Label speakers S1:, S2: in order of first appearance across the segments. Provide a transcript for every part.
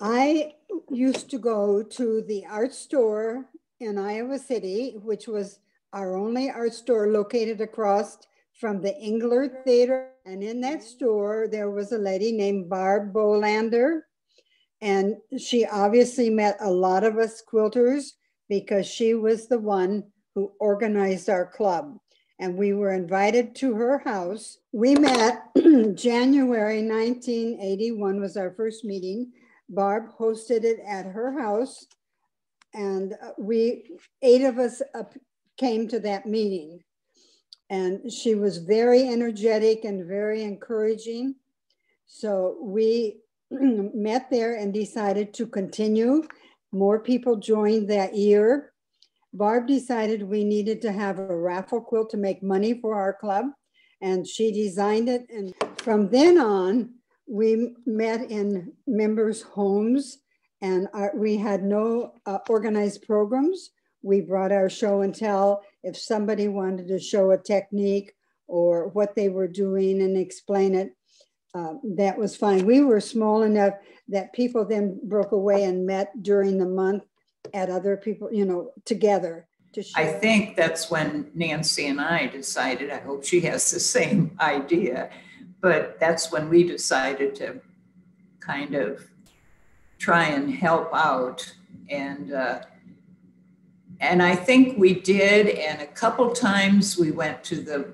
S1: I used to go to the art store in Iowa City, which was our only art store located across from the Engler Theater. And in that store, there was a lady named Barb Bolander. And she obviously met a lot of us quilters because she was the one who organized our club. And we were invited to her house. We met January 1981 was our first meeting. Barb hosted it at her house, and eight of us came to that meeting. And she was very energetic and very encouraging. So we met there and decided to continue. More people joined that year. Barb decided we needed to have a raffle quilt to make money for our club, and she designed it. And from then on, we met in members' homes, and we had no organized programs. We brought our show and tell. If somebody wanted to show a technique or what they were doing and explain it, that was fine. We were small enough that people then broke away and met during the month at other people, together.
S2: I think that's when Nancy and I decided, I hope she has the same idea, but that's when we decided to kind of try and help out. And I think we did. And a couple times we went to the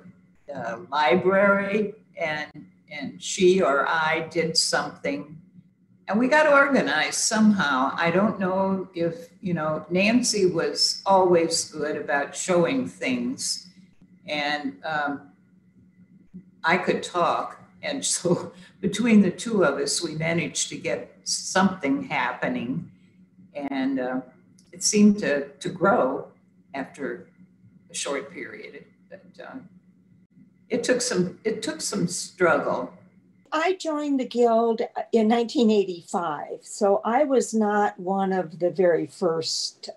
S2: library and she or I did something. And we got organized somehow. I don't know if, Nancy was always good about showing things. And I could talk. And so between the two of us, we managed to get something happening. And it seemed to grow after a short period. But it took some struggle.
S3: I joined the Guild in 1985, so I was not one of the very first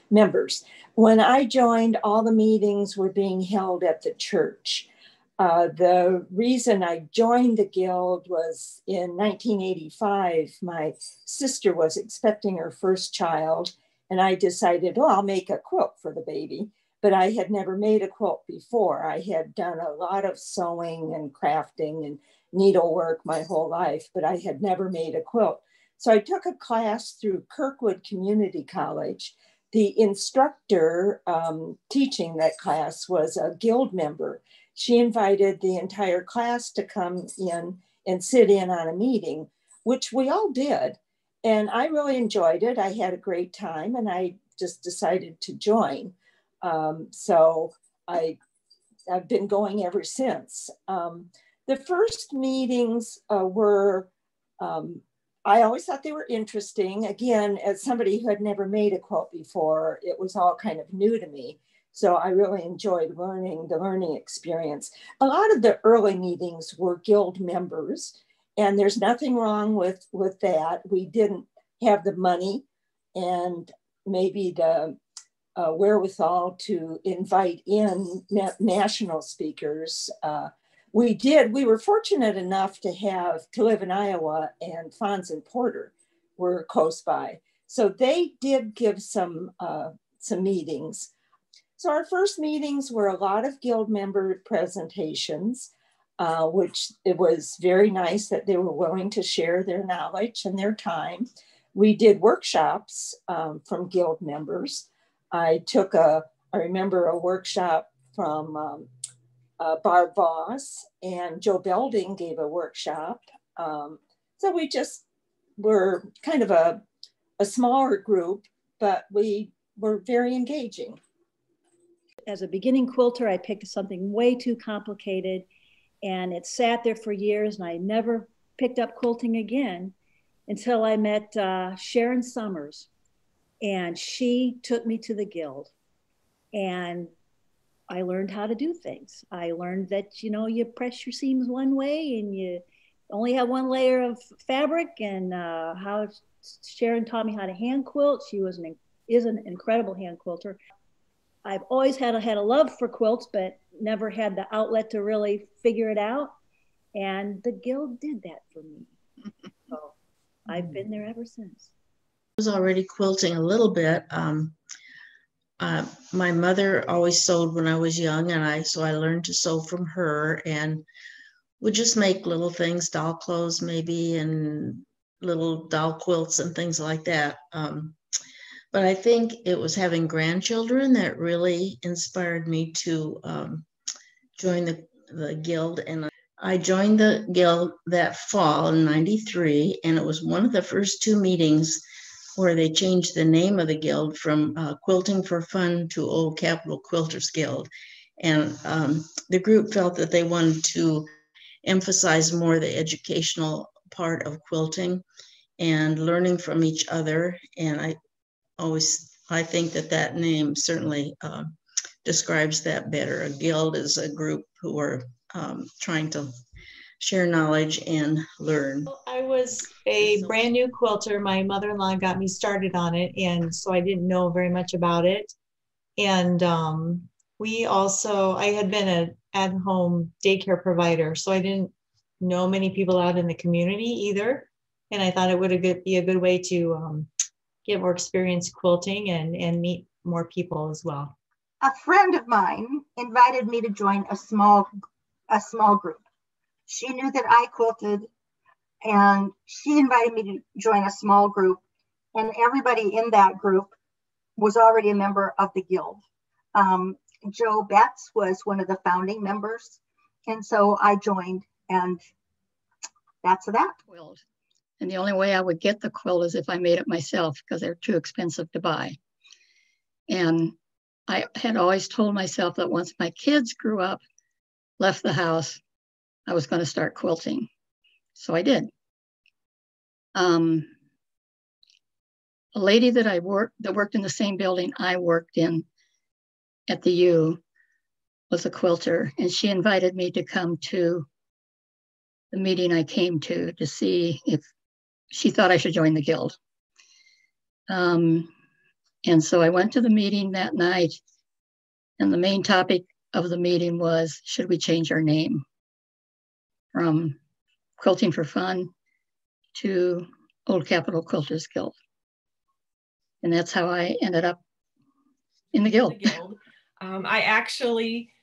S3: members. When I joined, all the meetings were being held at the church. The reason I joined the Guild was in 1985, my sister was expecting her first child, and I decided, I'll make a quilt for the baby. But I had never made a quilt before. I had done a lot of sewing and crafting and needlework my whole life, but I had never made a quilt. So I took a class through Kirkwood Community College. The instructor teaching that class was a Guild member. She invited the entire class to come in and sit in on a meeting, which we all did. And I really enjoyed it. I had a great time, and I just decided to join. So I've been going ever since. The first meetings were, I always thought they were interesting. Again, as somebody who had never made a quilt before, it was all kind of new to me. So I really enjoyed the learning experience. A lot of the early meetings were Guild members, and there's nothing wrong with that. We didn't have the money and maybe the wherewithal to invite in national speakers. We were fortunate enough to live in Iowa, and Fons and Porter were close by. So they did give some meetings. So our first meetings were a lot of Guild member presentations, which it was very nice that they were willing to share their knowledge and their time. We did workshops from Guild members. I remember a workshop from Barb Voss, and Joe Belding gave a workshop. So we just were kind of a smaller group, but we were very engaging.
S4: as a beginning quilter, I picked something way too complicated, and it sat there for years, and I never picked up quilting again until I met Sharon Summers, and she took me to the Guild, and I learned how to do things. I learned that, you know, you press your seams one way and you only have one layer of fabric, and how Sharon taught me how to hand quilt. She is an incredible hand quilter. I've always had a love for quilts, but never had the outlet to really figure it out. And the Guild did that for me. So I've been there ever since.
S5: I was already quilting a little bit. My mother always sewed when I was young, and so I learned to sew from her, and would just make little things, doll clothes maybe, and little doll quilts and things like that. But I think it was having grandchildren that really inspired me to join the Guild. And I joined the Guild that fall in '93, and it was one of the first 2 meetings where they changed the name of the Guild from Quilting for Fun to Old Capitol Quilters Guild. And the group felt that they wanted to emphasize more the educational part of quilting and learning from each other. And I think that name certainly describes that better. A guild is a group who are trying to share knowledge and learn.
S6: I was a brand new quilter. My mother-in-law got me started on it, and so I didn't know very much about it. And I had been an at-home daycare provider, so I didn't know many people out in the community either. And I thought it would be a good way to get more experience quilting and meet more people as well.
S7: A friend of mine invited me to join a small group. She knew that I quilted, and she invited me to join a small group, and everybody in that group was already a member of the Guild. Joe Betts was one of the founding members, and so I joined, and that's that.
S8: Quilt. And the only way I would get the quilt is if I made it myself, because they're too expensive to buy. And I had always told myself that once my kids grew up, left the house, I was going to start quilting. So I did. A lady that worked in the same building I worked in at the U was a quilter, and she invited me to come to the meeting I came to see if she thought I should join the Guild. And so I went to the meeting that night, and the main topic of the meeting was, should we change our name from Quilting for Fun to Old Capitol Quilters Guild? And that's how I ended up in the Guild.
S9: I actually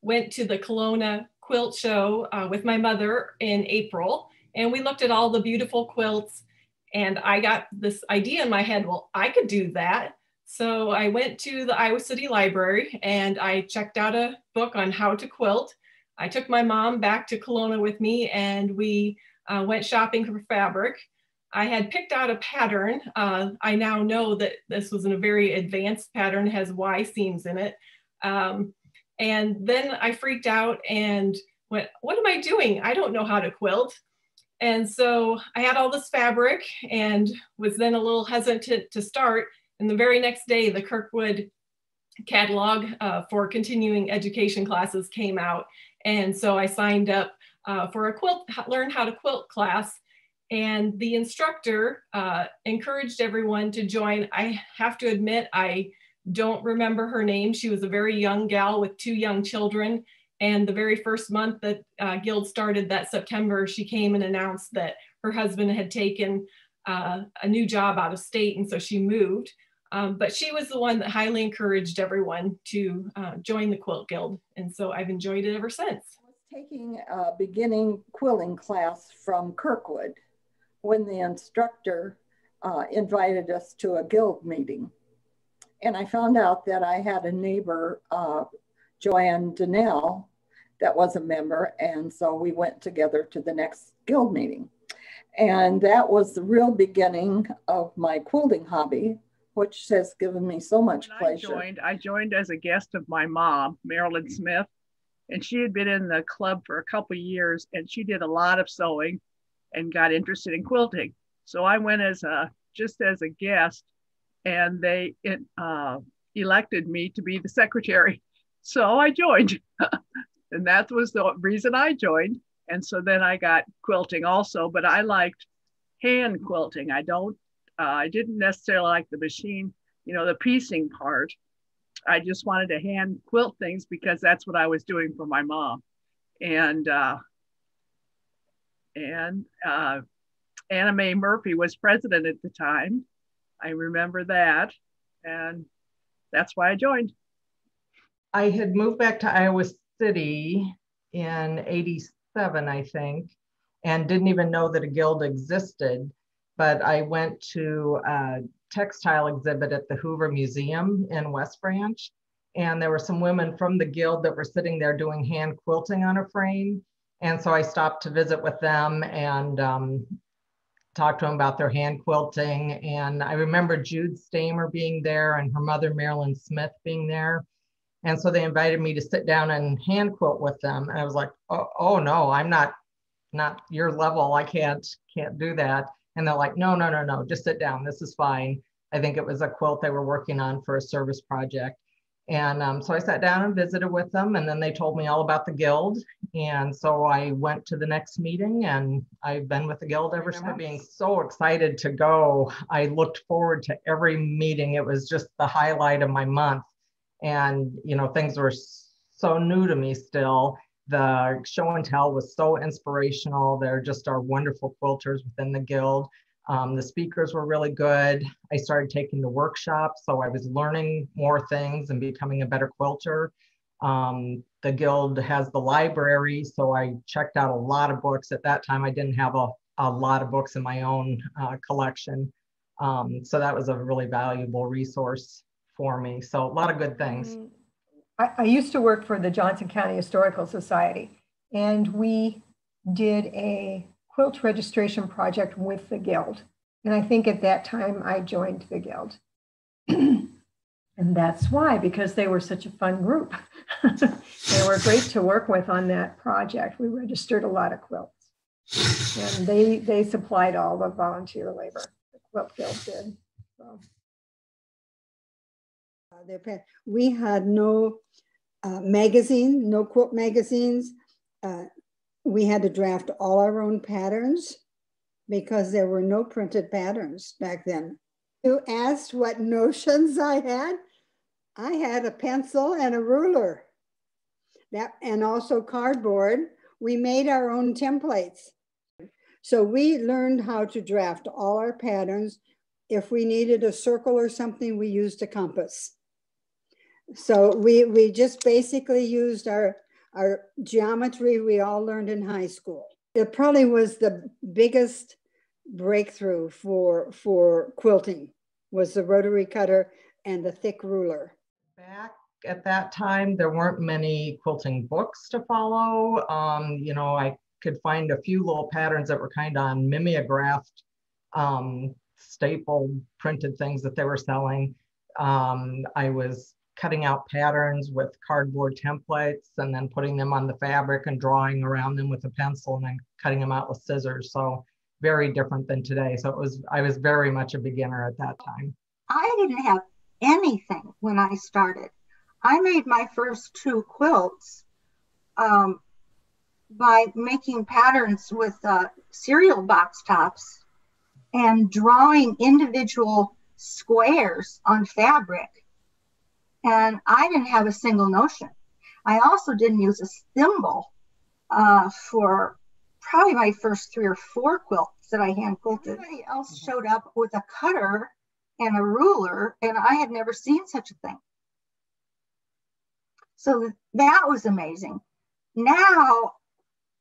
S9: went to the Kelowna quilt show with my mother in April, and we looked at all the beautiful quilts, and I got this idea in my head, well, I could do that. So I went to the Iowa City Library and I checked out a book on how to quilt. I took my mom back to Kelowna with me, and we went shopping for fabric. I had picked out a pattern. I now know that this was in a very advanced pattern, has Y seams in it. And then I freaked out and went, what am I doing? I don't know how to quilt. And so I had all this fabric and was then a little hesitant to start. And the very next day, the Kirkwood catalog for continuing education classes came out. And so I signed up for a learn how to quilt class. And the instructor encouraged everyone to join. I have to admit, I don't remember her name. She was a very young gal with 2 young children. And the very first month that Guild started that September, she came and announced that her husband had taken a new job out of state, and so she moved. But she was the one that highly encouraged everyone to join the Quilt Guild. And so I've enjoyed it ever since.
S3: I was taking a beginning quilting class from Kirkwood when the instructor invited us to a Guild meeting. And I found out that I had a neighbor, Joanne Donnell, that was a member. And so we went together to the next Guild meeting. And that was the real beginning of my quilting hobby,
S10: which has given me so much pleasure.
S11: I joined as a guest of my mom, Marilyn Smith, and she had been in the club for a couple of years, and she did a lot of sewing and got interested in quilting. So I went just as a guest, and they elected me to be the secretary. So I joined, and that was the reason I joined. And so then I got quilting also, but I liked hand quilting. I didn't necessarily like the machine, the piecing part. I just wanted to hand quilt things because that's what I was doing for my mom. And Anna Mae Murphy was president at the time. I remember that. And that's why I joined.
S12: I had moved back to Iowa City in '87, I think, and didn't even know that a guild existed. But I went to a textile exhibit at the Hoover Museum in West Branch. And there were some women from the guild that were sitting there doing hand quilting on a frame. And so I stopped to visit with them and talk to them about their hand quilting. And I remember Jude Stamer being there and her mother, Marilyn Smith, being there. And so they invited me to sit down and hand quilt with them. And I was like, oh no, I'm not your level. I can't do that. And they're like, no, just sit down. This is fine. I think it was a quilt they were working on for a service project. And so I sat down and visited with them, and then they told me all about the guild. And so I went to the next meeting, and I've been with the guild ever since. Being so excited to go. I looked forward to every meeting. It was just the highlight of my month. And, things were so new to me still. The show and tell was so inspirational. They're just our wonderful quilters within the guild. The speakers were really good. I started taking the workshops, so I was learning more things and becoming a better quilter. The guild has the library, so I checked out a lot of books. At that time, I didn't have a lot of books in my own collection. So that was a really valuable resource for me. So a lot of good things.
S13: I used to work for the Johnson County Historical Society, and we did a quilt registration project with the guild. And I think at that time I joined the guild. And that's why, because they were such a fun group. They were great to work with on that project. We registered a lot of quilts. And they supplied all the volunteer labor. The Quilt Guild did. So.
S1: We had no magazine, no quilt magazines. We had to draft all our own patterns because there were no printed patterns back then. You asked what notions I had a pencil and a ruler, and also cardboard. We made our own templates. So we learned how to draft all our patterns. If we needed a circle or something, we used a compass. So we just basically used our geometry we all learned in high school. It probably was the biggest breakthrough for quilting, was the rotary cutter and the thick ruler.
S12: Back at that time, there weren't many quilting books to follow. I could find a few little patterns that were kind of on mimeographed, stapled printed things that they were selling. I was cutting out patterns with cardboard templates and then putting them on the fabric and drawing around them with a pencil and then cutting them out with scissors. So very different than today. So I was very much a beginner at that time.
S7: I didn't have anything when I started. I made my first 2 quilts by making patterns with cereal box tops and drawing individual squares on fabric. And I didn't have a single notion. I also didn't use a thimble for probably my first 3 or 4 quilts that I hand quilted. Everybody else showed up with a cutter and a ruler, and I had never seen such a thing. So that was amazing. Now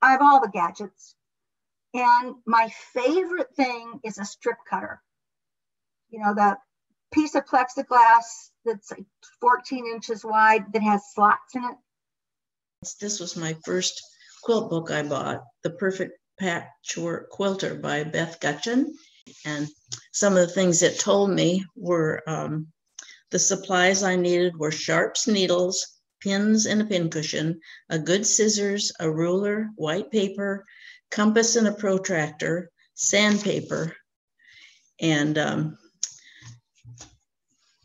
S7: I have all the gadgets, and my favorite thing is a strip cutter. That piece of plexiglass that's like 14 inches wide that has slots in it.
S5: This was my first quilt book I bought, The Perfect Patchwork Quilter by Beth Gutchen. And some of the things it told me were the supplies I needed were sharps needles, pins and a pin cushion, a good scissors, a ruler, white paper, compass and a protractor, sandpaper. And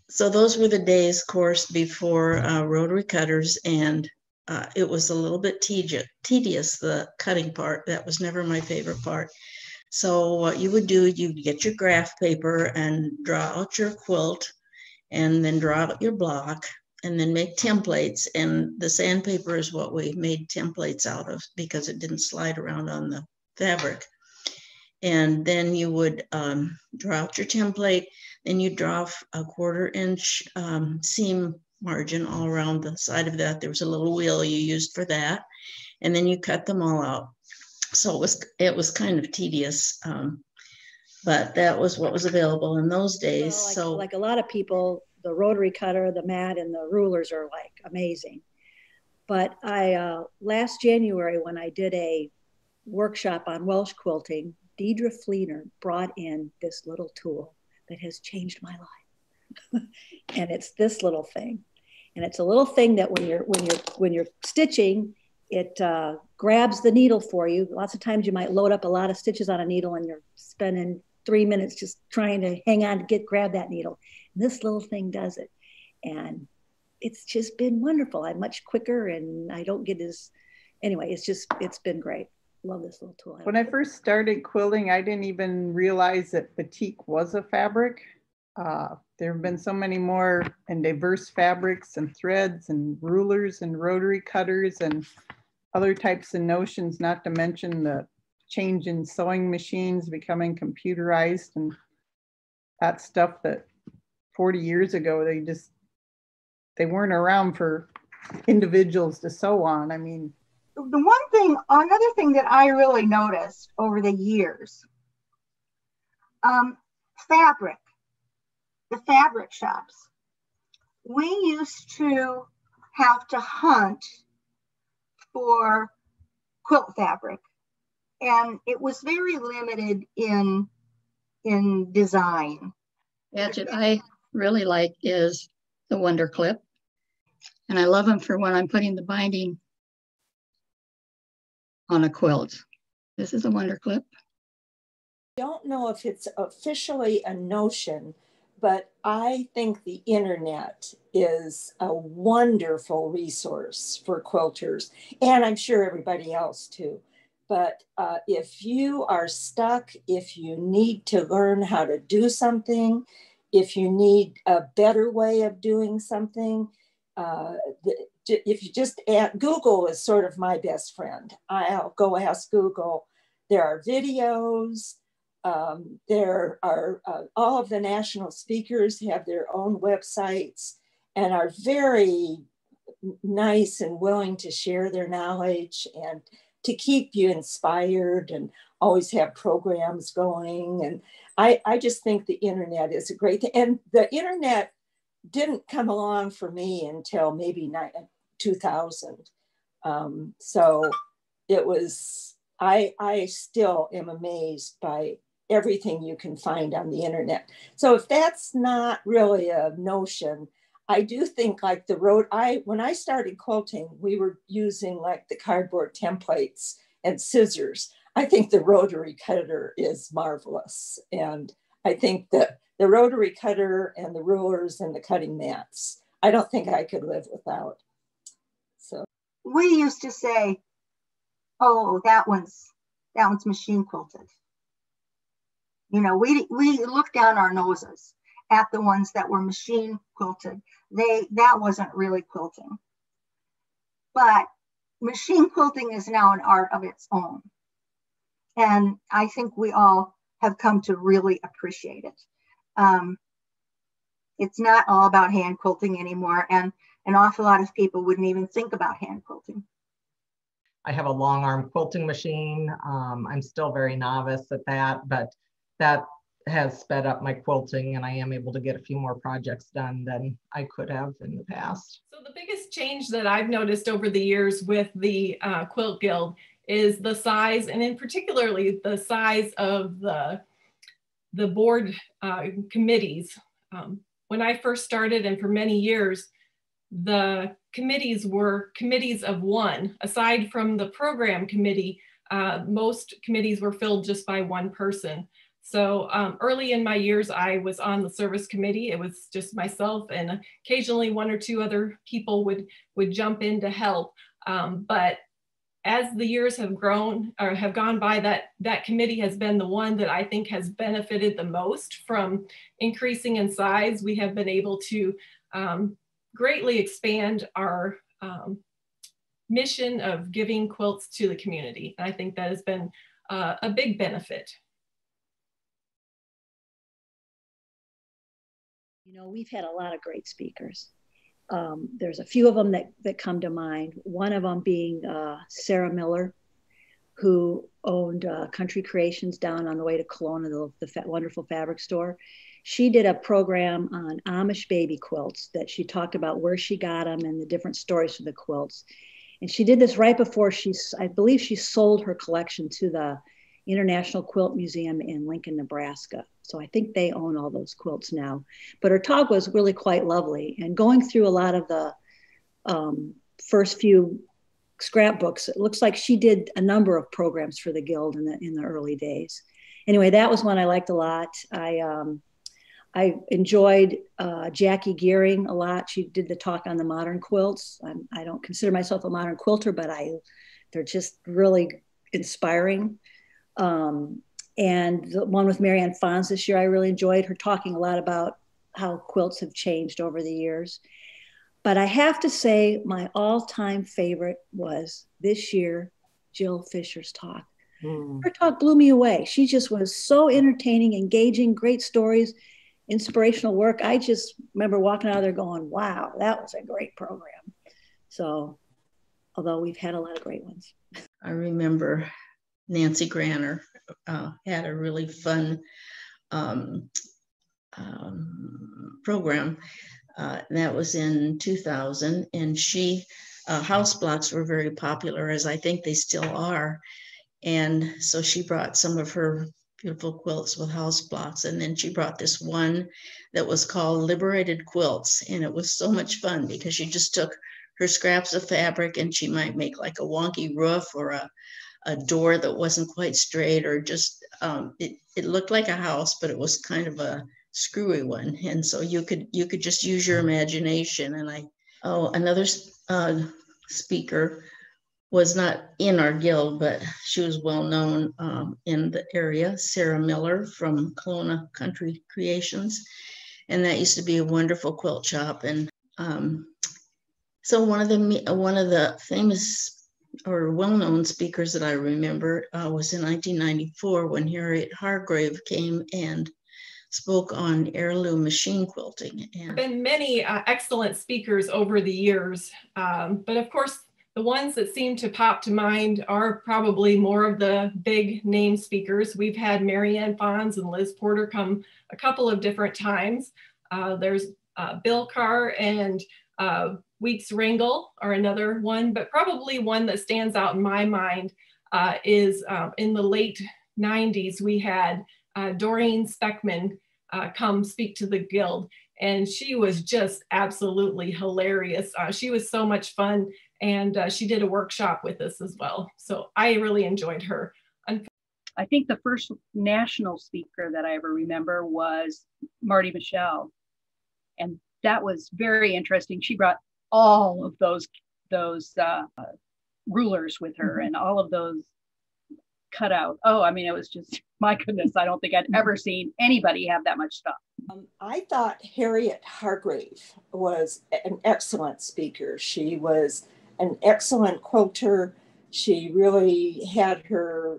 S5: so those were the days, of course, before rotary cutters, and it was a little bit tedious, the cutting part. That was never my favorite part. So what you would do, you'd get your graph paper and draw out your quilt, and then draw out your block, and then make templates. And the sandpaper is what we made templates out of because it didn't slide around on the fabric. And then you would draw out your template, and you draw a 1/4 inch seam margin all around the side of that. There was a little wheel you used for that, and then you cut them all out. So it was kind of tedious, but that was what was available in those days.
S4: Well, like a lot of people, the rotary cutter, the mat, and the rulers are like amazing. But I last January, when I did a workshop on Welsh quilting, Deidre Fleener brought in this little tool that has changed my life. And it's this little thing. And it's a little thing that when you're stitching, it grabs the needle for you. Lots of times you might load up a lot of stitches on a needle and you're spending 3 minutes just trying to hang on to grab that needle. And this little thing does it. And it's just been wonderful. I'm much quicker and I don't get anyway, it's been great. Love this little tool.
S14: When I first started quilting, I didn't even realize that batik was a fabric. There have been so many more and diverse fabrics and threads and rulers and rotary cutters and other types of notions, not to mention the change in sewing machines becoming computerized and that stuff that 40 years ago, they weren't around for individuals to sew on. I mean,
S7: another thing that I really noticed over the years, fabric, the fabric shops. We used to have to hunt for quilt fabric, and it was very limited in design.
S8: Gadget I really like is the Wonder Clip, and I love them for when I'm putting the binding on a quilt. This is a Wonder Clip.
S3: I don't know if it's officially a notion, but I think the internet is a wonderful resource for quilters, and I'm sure everybody else too. But if you are stuck, if you need to learn how to do something, if you need a better way of doing something, if you just Google is sort of my best friend. I'll go ask Google. There are videos. There are all of the national speakers have their own websites and are very nice and willing to share their knowledge and to keep you inspired and always have programs going. And I just think the internet is a great thing. And the internet didn't come along for me until maybe 2000. So it was, I still am amazed by everything you can find on the internet. So if that's not really a notion, I do think like when I started quilting, we were using like the cardboard templates and scissors. I think the rotary cutter is marvelous. And I think that the rotary cutter and the rulers and the cutting mats, I don't think I could live without. So
S7: we used to say, oh, that one's machine quilted. You know, we looked down our noses at the ones that were machine quilted. That wasn't really quilting. But machine quilting is now an art of its own. And I think we all have come to really appreciate it. It's not all about hand quilting anymore. And an awful lot of people wouldn't even think about hand quilting.
S12: I have a long arm quilting machine. I'm still very novice at that, but that has sped up my quilting and I am able to get a few more projects done than I could have in the past.
S9: So the biggest change that I've noticed over the years with the Quilt Guild is the size, and in particularly the size of the the board committees. When I first started, and for many years, the committees were committees of one. Aside from the program committee, most committees were filled just by one person. So early in my years, I was on the service committee. It was just myself, and occasionally one or two other people would jump in to help. But as the years have grown or have gone by, that committee has been the one that I think has benefited the most from increasing in size. We have been able to greatly expand our mission of giving quilts to the community. And I think that has been a big benefit.
S4: You know, we've had a lot of great speakers. There's a few of them that come to mind. One of them being Sarah Miller, who owned Country Creations down on the way to Kelowna, the wonderful fabric store. She did a program on Amish baby quilts that she talked about where she got them and the different stories for the quilts. And she did this right before I believe she sold her collection to the International Quilt Museum in Lincoln, Nebraska. So I think they own all those quilts now. But her talk was really quite lovely. And going through a lot of the first few scrapbooks, it looks like she did a number of programs for the Guild in the early days. Anyway, that was one I liked a lot. I enjoyed Jackie Gearing a lot. She did the talk on the modern quilts. I don't consider myself a modern quilter, but they're just really inspiring. And the one with Marianne Fons this year, I really enjoyed her talking a lot about how quilts have changed over the years. But I have to say my all-time favorite was this year, Jill Fisher's talk. Her talk blew me away. She just was so entertaining, engaging, great stories, inspirational work. I just remember walking out of there going, wow, that was a great program. So, although we've had a lot of great ones.
S5: I remember Nancy Granner had a really fun program. That was in 2000, and house blocks were very popular, as I think they still are. And so she brought some of her beautiful quilts with house blocks, and then she brought this one that was called Liberated Quilts, and it was so much fun because she just took her scraps of fabric and she might make like a wonky roof or a door that wasn't quite straight, or just it looked like a house, but it was kind of a screwy one. And so you could just use your imagination. And another speaker was not in our guild, but she was well known in the area, Sarah Miller from Kelowna Country Creations. And that used to be a wonderful quilt shop. And so one of the famous or well-known speakers that I remember was in 1994 when Harriet Hargrave came and spoke on heirloom machine quilting.
S9: There have been many excellent speakers over the years, but of course, the ones that seem to pop to mind are probably more of the big name speakers. We've had Marianne Fons and Liz Porter come a couple of different times. There's Bill Carr and Weeks Ringel are another one, but probably one that stands out in my mind is in the late 90s, we had Doreen Speckman come speak to the Guild, and she was just absolutely hilarious. She was so much fun, and she did a workshop with us as well. So I really enjoyed her.
S15: I think the first national speaker that I ever remember was Marty Michelle, and that was very interesting. She brought all of those rulers with her and all of those cutout. Oh, I mean, it was just, my goodness, I don't think I'd ever seen anybody have that much stuff.
S3: I thought Harriet Hargrave was an excellent speaker. She was an excellent quilter. She really had her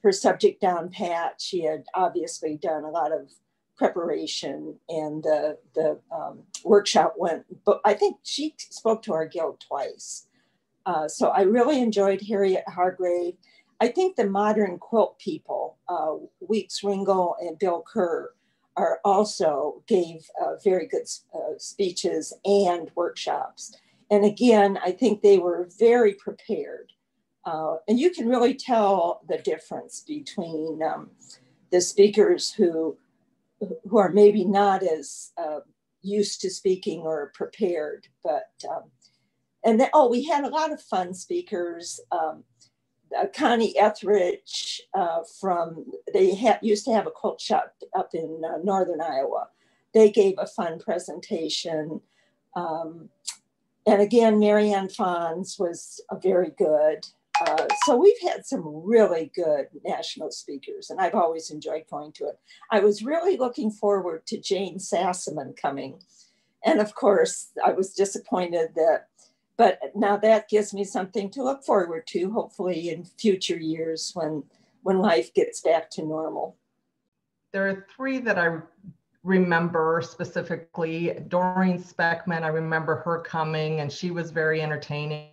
S3: subject down pat. She had obviously done a lot of preparation, and the workshop went, but I think she spoke to our guild twice. So I really enjoyed Harriet Hargrave. I think the modern quilt people, Weeks Ringel and Bill Kerr, also gave very good speeches and workshops. And again, I think they were very prepared. And you can really tell the difference between the speakers who are maybe not as used to speaking or prepared. But and then, we had a lot of fun speakers. Connie Etheridge used to have a quilt shop up in northern Iowa. They gave a fun presentation. And again, Marianne Fons was very good. So we've had some really good national speakers, and I've always enjoyed going to it. I was really looking forward to Jane Sassaman coming. And of course, I was disappointed but now that gives me something to look forward to, hopefully in future years when life gets back to normal.
S12: There are three that I remember specifically. Doreen Speckman, I remember her coming, and she was very entertaining.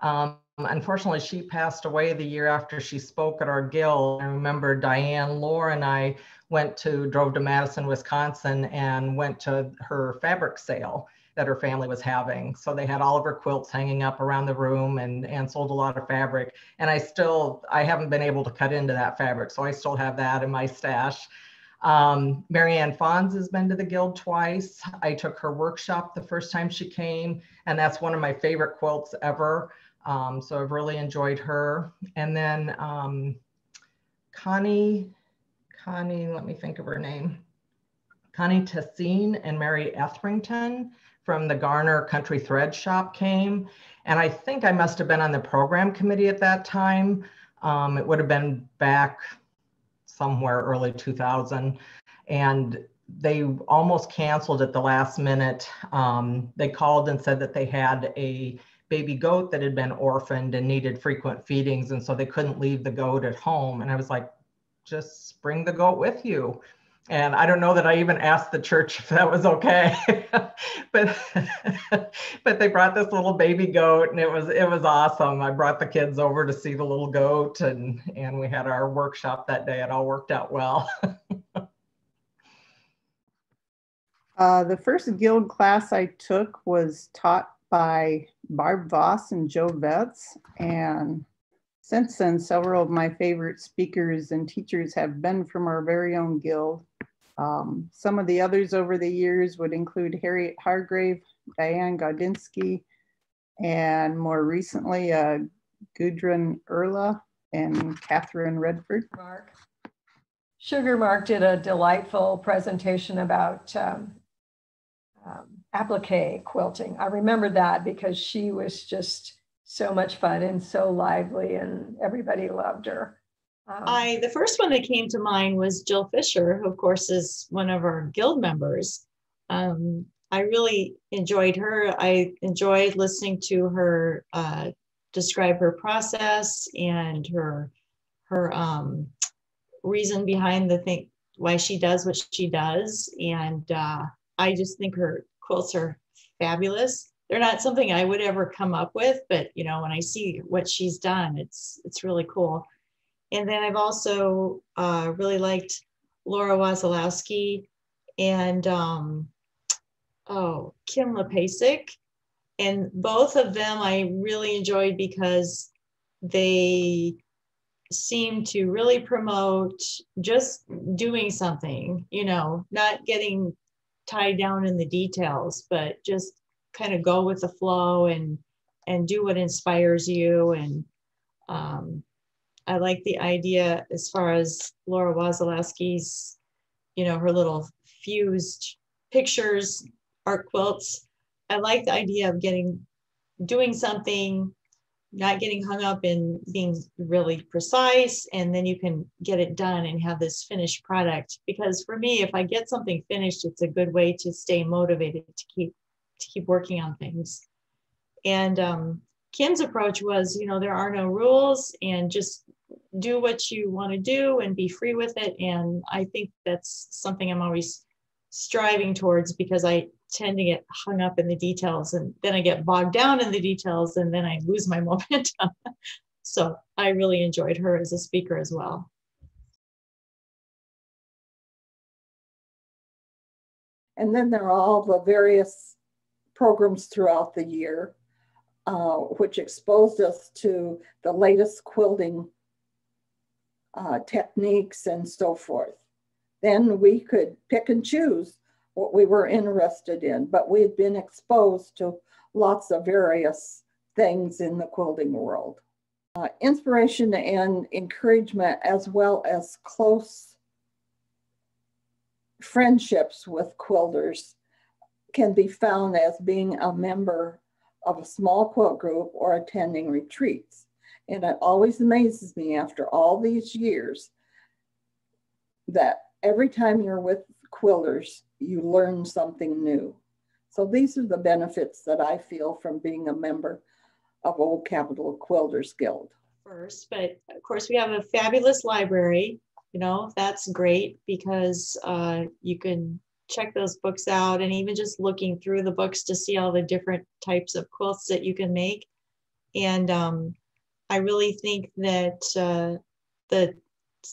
S12: Unfortunately, she passed away the year after she spoke at our guild. I remember Diane Lohr and I drove to Madison, Wisconsin, and went to her fabric sale that her family was having. So they had all of her quilts hanging up around the room and sold a lot of fabric. And I haven't been able to cut into that fabric, so I still have that in my stash. Marianne Fons has been to the Guild twice. I took her workshop the first time she came, and that's one of my favorite quilts ever. So I've really enjoyed her. And then Connie, let me think of her name. Connie Tessine and Mary Etherington from the Garner Country Thread Shop came. And I think I must have been on the program committee at that time. It would have been back somewhere early 2000. And they almost canceled at the last minute. They called and said that they had a baby goat that had been orphaned and needed frequent feedings. And so they couldn't leave the goat at home. And I was like, just bring the goat with you. And I don't know that I even asked the church if that was okay, but they brought this little baby goat, and it was awesome. I brought the kids over to see the little goat, and we had our workshop that day. It all worked out well.
S14: The first guild class I took was taught by Barb Voss and Joe Betts, and since then, several of my favorite speakers and teachers have been from our very own guild. Some of the others over the years would include Harriet Hargrave, Diane Gaudinsky, and more recently, Gudrun Erla and Catherine Redford.
S13: Sugar Mark did a delightful presentation about applique quilting. I remember that because she was just so much fun and so lively, and everybody loved her.
S6: The first one that came to mind was Jill Fisher, who of course is one of our guild members. I really enjoyed her. I enjoyed listening to her describe her process and her reason behind why she does what she does. And I just think her quilts are fabulous. They're not something I would ever come up with, but when I see what she's done, it's really cool. And then I've also really liked Laura Wasilowski and Kim Lepasic. And both of them I really enjoyed because they seem to really promote just doing something, not getting tied down in the details, but just kind of go with the flow and do what inspires you. And I like the idea as far as Laura Wasilowski's, her little fused pictures, art quilts. I like the idea of doing something, not getting hung up in being really precise, and then you can get it done and have this finished product. Because for me, if I get something finished, it's a good way to stay motivated to keep working on things. And Kim's approach was, there are no rules, and just do what you want to do and be free with it. And I think that's something I'm always striving towards, because I tend to get hung up in the details, and then I get bogged down in the details, and then I lose my momentum. So I really enjoyed her as a speaker as well.
S10: And then there are all the various programs throughout the year, which exposed us to the latest quilting techniques and so forth. Then we could pick and choose what we were interested in, but we had been exposed to lots of various things in the quilting world. Inspiration and encouragement, as well as close friendships with quilters, can be found as being a member of a small quilt group or attending retreats. And it always amazes me after all these years that every time you're with quilters, you learn something new. So these are the benefits that I feel from being a member of Old Capitol Quilters Guild.
S6: First, but of course we have a fabulous library. You know, that's great because you can check those books out, and even just looking through the books to see all the different types of quilts that you can make. And I really think that the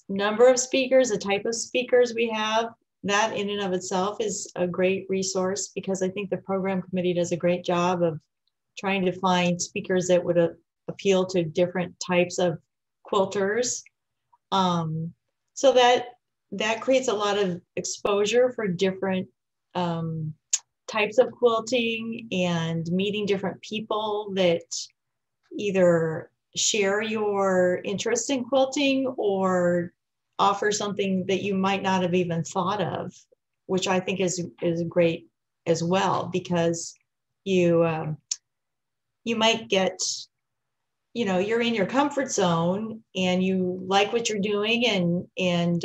S6: number of speakers, the type of speakers we have, that in and of itself is a great resource, because I think the program committee does a great job of trying to find speakers that would appeal to different types of quilters. So that creates a lot of exposure for different types of quilting, and meeting different people that either share your interest in quilting or offer something that you might not have even thought of, which I think is great as well, because you might get, you know, you're in your comfort zone and you like what you're doing, and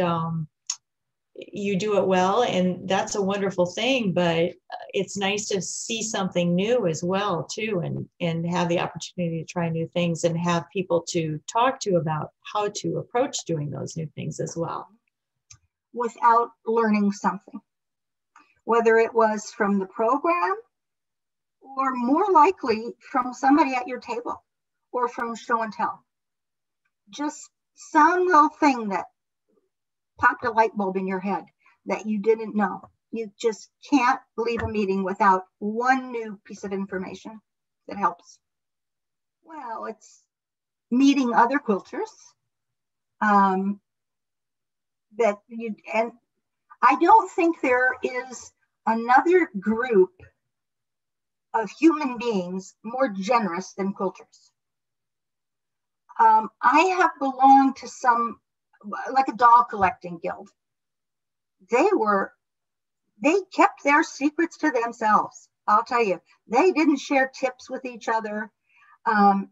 S6: you do it well, and that's a wonderful thing. But it's nice to see something new as well too, and have the opportunity to try new things and have people to talk to about how to approach doing those new things as well.
S7: Without learning something, whether it was from the program or more likely from somebody at your table or from show and tell. Just some little thing that popped a light bulb in your head that you didn't know. You just can't leave a meeting without one new piece of information that helps. Well, it's meeting other quilters. And I don't think there is another group of human beings more generous than quilters. I have belonged to some, like a doll collecting guild. They kept their secrets to themselves. I'll tell you, they didn't share tips with each other. Quilters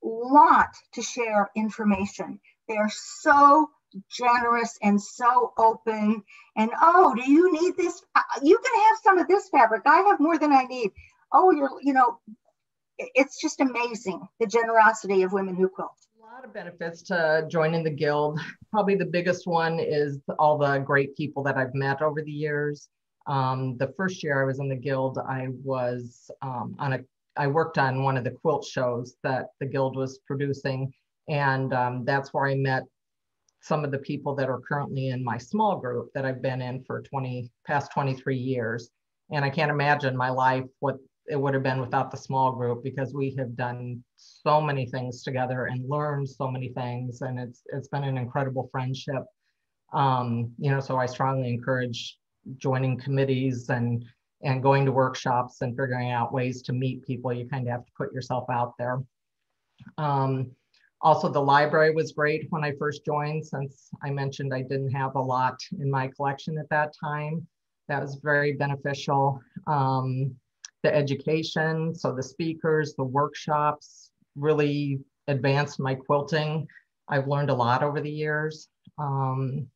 S7: want to share information. They're so generous and so open. And, oh, do you need this? You can have some of this fabric. I have more than I need. Oh, it's just amazing, the generosity of women who quilt.
S12: A lot of benefits to joining the guild. Probably the biggest one is all the great people that I've met over the years. The first year I was in the guild, I was I worked on one of the quilt shows that the guild was producing, and that's where I met some of the people that are currently in my small group that I've been in for past 23 years. And I can't imagine my life, what it would have been without the small group, because we have done so many things together and learned so many things, and it's been an incredible friendship. So I strongly encourage joining committees and going to workshops and figuring out ways to meet people. You kind of have to put yourself out there. Also, the library was great when I first joined, since I mentioned I didn't have a lot in my collection at that time. That was very beneficial. The education, so the speakers, the workshops really advanced my quilting. I've learned a lot over the years. And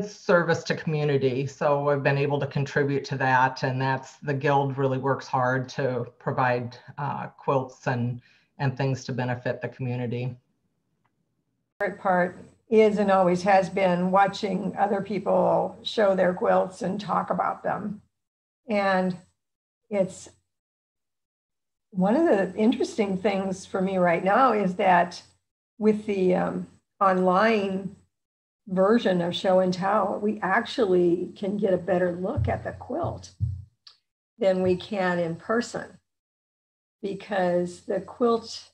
S12: service to community. So I've been able to contribute to that, and the guild really works hard to provide quilts and things to benefit the community.
S13: The favorite part is and always has been watching other people show their quilts and talk about them. And it's one of the interesting things for me right now is that with the online version of show and tell, we actually can get a better look at the quilt than we can in person, because the quilt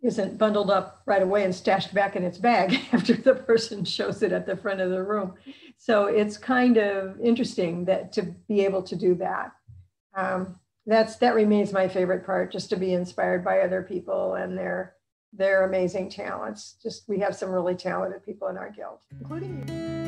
S13: isn't bundled up right away and stashed back in its bag after the person shows it at the front of the room. So it's kind of interesting that to be able to do that. That remains my favorite part, just to be inspired by other people and their amazing talents. Just we have some really talented people in our guild, including you.